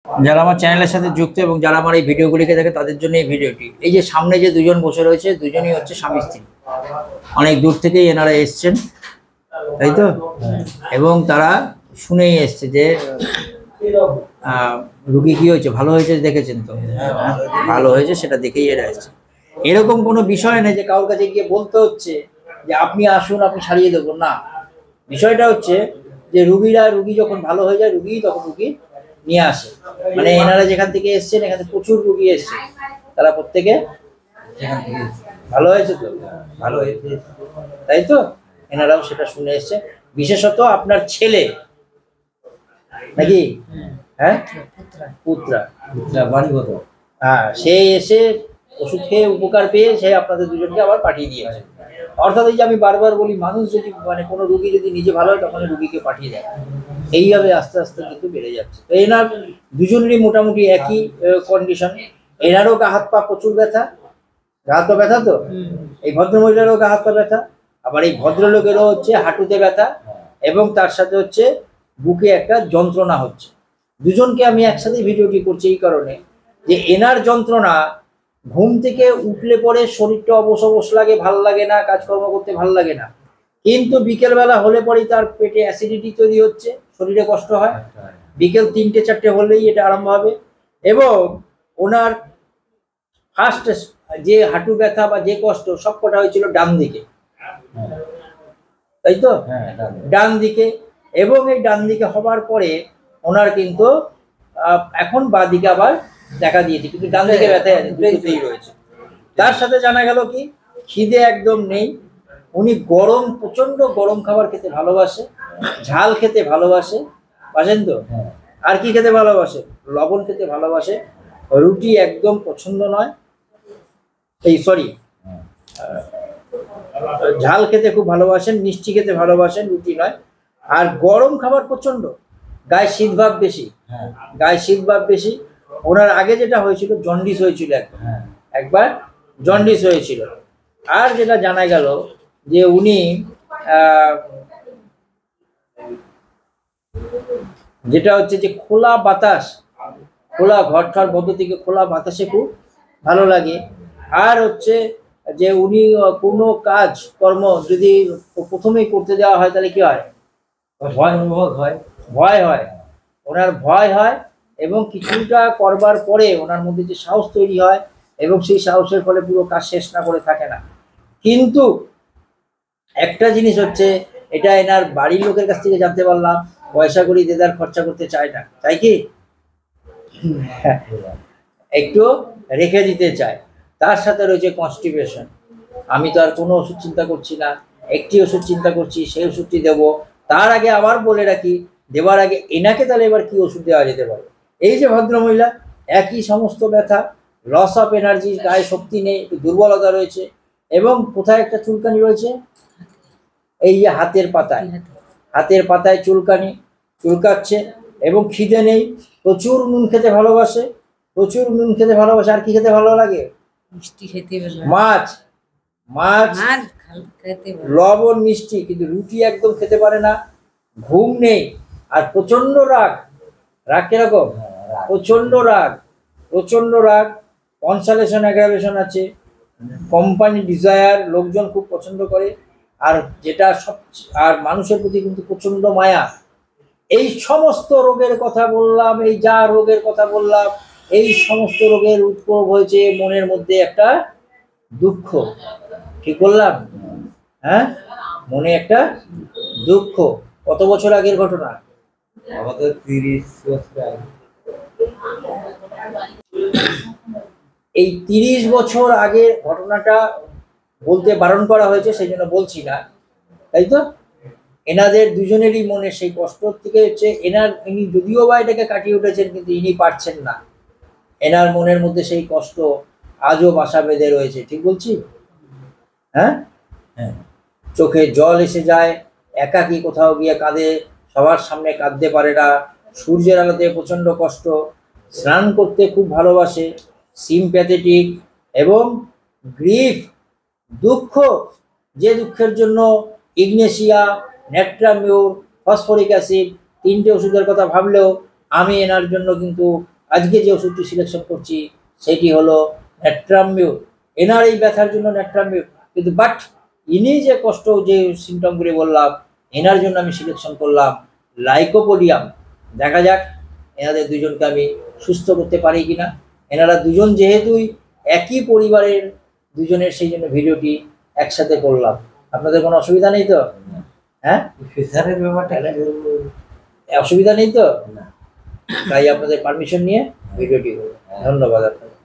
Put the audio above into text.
যারা আমার চ্যানেলের সাথে যুক্ত এবং যারা আমার এই ভিডিওগুলিকে দেখে তাদের জন্য এই ভিডিওটি। এই যে সামনে যে দুজন বসে রয়েছে, দুজনই হচ্ছে স্বামী স্ত্রী। অনেক দূর থেকেই এনারা এসছেন, তাই তো? এবং তারা শুনেই এসছে যে রুগী কি হয়েছে, ভালো হয়েছে দেখেছেন তো? ভালো হয়েছে, সেটা দেখেই এরা এসছে। এরকম কোনো বিষয় নেই যে কারোর কাছে গিয়ে বলতে হচ্ছে যে আপনি আসুন, আপনি সারিয়ে দেবো না। বিষয়টা হচ্ছে যে রুগী যখন ভালো হয়ে যায়, রুগী তখন রুগী নিয়ে আসে। মানে এনারা যেখান থেকে এসছেন, এখানে প্রচুর রুগী এসছে, তারা প্রত্যেকে ভালো হয়েছে তো, ভালো হয়েছে, তাই তো? এনারাও সেটা শুনে এসছে। বিশেষত আপনার ছেলে নাকি, হ্যাঁ, পুত্রা বাড়ি কত, হ্যাঁ, সে এসে ওষুধ খেয়ে উপকার পেয়ে সে আপনাদের দুজনকে আবার পাঠিয়ে দিয়েছে। অর্থাৎ এই যে আমি বারবার বলি, মানুষ যদি মানে কোনো রুগী যদি নিজে ভালো হয় তখন রুগীকে পাঠিয়ে দেয়। এইভাবে আস্তে আস্তে কিন্তু বেড়ে যাচ্ছে। তো এনার দুজনেরই মোটামুটি একই কন্ডিশন। এনারও গা হাত পা প্রচুর ব্যথা, গা হাত পা ব্যথা তো, এই ভদ্রমহিলারও গা হাত পা ব্যথা, আবার এই ভদ্রলোকেরও হচ্ছে হাঁটুতে ব্যথা, এবং তার সাথে হচ্ছে বুকে একটা যন্ত্রণা হচ্ছে। দুজনকে আমি একসাথে ভিডিওটি করছি এই কারণে যে এনার যন্ত্রণা, ঘুম থেকে উঠলে পরে শরীরটা অবশ অবশ লাগে, ভাল লাগে না, কাজকর্ম করতে ভাল লাগে না। কিন্তু বিকেলবেলা হলে পরেই তার পেটে অ্যাসিডিটি তৈরি হচ্ছে, শরীরে কষ্ট হয়। বিকেল 3টে 4টে হলেই এটা আরম্ভ হবে। এবং ওনার ফার্স্ট যে হাঁটু ব্যথা বা যে কষ্ট সবকটা হয়েছিল ডান দিকে, তাই তো? ডান দিকে। এবং এই ডান দিকে হবার পরে ওনার কিন্তু এখন বাঁ দিকে আবার দেখা দিয়েছে, কিন্তু ডান দিকে ব্যথা দুটোতেই রয়েছে। তার সাথে জানা গেল কি, খিদে একদম নেই। উনি প্রচন্ড গরম খাবার খেতে ভালোবাসে, ঝাল খেতে ভালোবাসে, বাসেন তো? আর কি খেতে ভালোবাসে? লবণ খেতে ভালোবাসে। রুটি একদম পছন্দ নয়, এই সরি, ঝাল খেতে খুব ভালোবাসেন, মিষ্টি খেতে ভালোবাসেন, রুটি নয়। আর গরম খাবার প্রচন্ড, গায়ে শীত ভাব বেশি, গায়ে শীত ভাব বেশি। ওনার আগে যেটা হয়েছিল, জন্ডিস হয়েছিল একবার জন্ডিস হয়েছিল। আর যেটা জানা গেল যে উনি যেটা হচ্ছে যে খোলা বাতাস, খোলা ঘরটার পদ্ধতিকে খোলা বাতাসে খুব ভালো লাগে। আর হচ্ছে যে উনি কোনো কাজ কর্ম যদি প্রথমেই করতে দেওয়া হয় তাহলে কি হয়? ভয় অনুভব হয়, ভয় হয়, ওনার ভয় হয়। এবং কিছুটা করবার পরে ওনার মধ্যে যে সাহস তৈরি হয়, এবং সেই সাহসের ফলে পুরো কাজ শেষ না করে থাকে না। কিন্তু একটা জিনিস হচ্ছে, এটা এনার বাড়ির লোকের কাছ থেকে জানতে পারলাম, পয়সা করি দেদার খরচা করতে চায় না, তাই কি? একটু রেখে দিতে চায়। তার সাথে রয়েছে কনস্টিপেশন। আমি তো আর কোনো ওষুধ চিন্তা করছি না, একটি ওষুধ চিন্তা করছি, সেই ওষুধটি দেবো। তার আগে আবার বলে রাখি, দেওয়ার আগে এনাকে তাহলে এবার কি ওষুধ দেওয়া যেতে পারে। এই যে ভদ্রমহিলা, একই সমস্ত ব্যথা, লস অফ এনার্জি, গায়ে শক্তি নেই, একটু দুর্বলতা রয়েছে, এবং কোথায় একটা চুলকানি রয়েছে, এই যে হাতের পাতায় চুলকাচ্ছে। এবং খিদে নেই, প্রচুর নুন খেতে ভালোবাসে, প্রচুর নুন খেতে ভালোবাসে। আর কি খেতে ভালো লাগে? মিষ্টি খেতে, মাছ, লবণ, মিষ্টি, কিন্তু রুটি একদম খেতে পারে না। ঘুম নেই, আর প্রচন্ড রাগ। রাগ কিরকম? প্রচন্ড রাগ। কনসালেশন অ্যাগ্রাভেশন আছে, কোম্পানি ডিজায়ার, লোকজন খুব পছন্দ করে। আর যেটা সব, আর মানুষের প্রতি কিন্তু প্রচন্ড মায়া। এই সমস্ত রোগের কথা বললাম, এই যা রোগের কথা বললাম, এই সমস্ত রোগের উদ্ভব হয়েছে মনের মধ্যে একটা দুঃখ। ঠিক বললাম? হ্যাঁ, মনে একটা দুঃখ। কত বছর আগের ঘটনা? আমাদের 30 বছর আগে। এই 30 বছর আগে ঘটনাটা বলতে বারণ করা হয়েছে, সেই জন্য বলছি না, তাই তো? এনাদের দুজনেরই মনে সেই কষ্ট থেকে হচ্ছে, ইনি যদিও বা এটাকে কাটিয়ে উঠেছেন, কিন্তু ইনি পারছেন না। এনার মনের মধ্যে সেই কষ্ট আজও বাসা বেঁধে রয়েছে। ঠিক বলছি? হ্যাঁ, চোখে জল এসে যায়, একাকী কোথাও গিয়ে কাঁদে, সবার সামনে কাঁদতে পারে না, সূর্যের আলোতে প্রচন্ড কষ্ট, স্নান করতে খুব ভালোবাসে, সিম্প্যাথেটিক। এবং গ্রিফ, দুঃখ, যে দুঃখের জন্য ইগনেশিয়া, নেট্রামিউর, ফসফরিক অ্যাসিড, 3টে ওষুধের কথা ভাবলেও আমি এনার জন্য কিন্তু আজকে যে ওষুধটি সিলেকশন করছি সেটি হলো ন্যাট্রামিউর। এনার এই ব্যথার জন্য ন্যাট্রামিউর, কিন্তু বাট ইনি যে কষ্ট যে সিমটমগুলি বললাম এনার জন্য আমি সিলেকশন করলাম লাইকোপোডিয়াম। দেখা যাক এনাদের দুজনকে আমি সুস্থ করতে পারি কিনা। এনারা দুজন যেহেতুই একই পরিবারের দুজনের, সেই জন্য ভিডিওটি একসাথে করলাম। আপনাদের কোনো অসুবিধা নেই তো? হ্যাঁ, ফিজারের ব্যাপারটা অসুবিধা নেই তো? তাই আপনাদের পারমিশন নিয়ে ভিডিওটি করলাম। ধন্যবাদ আপনাদের।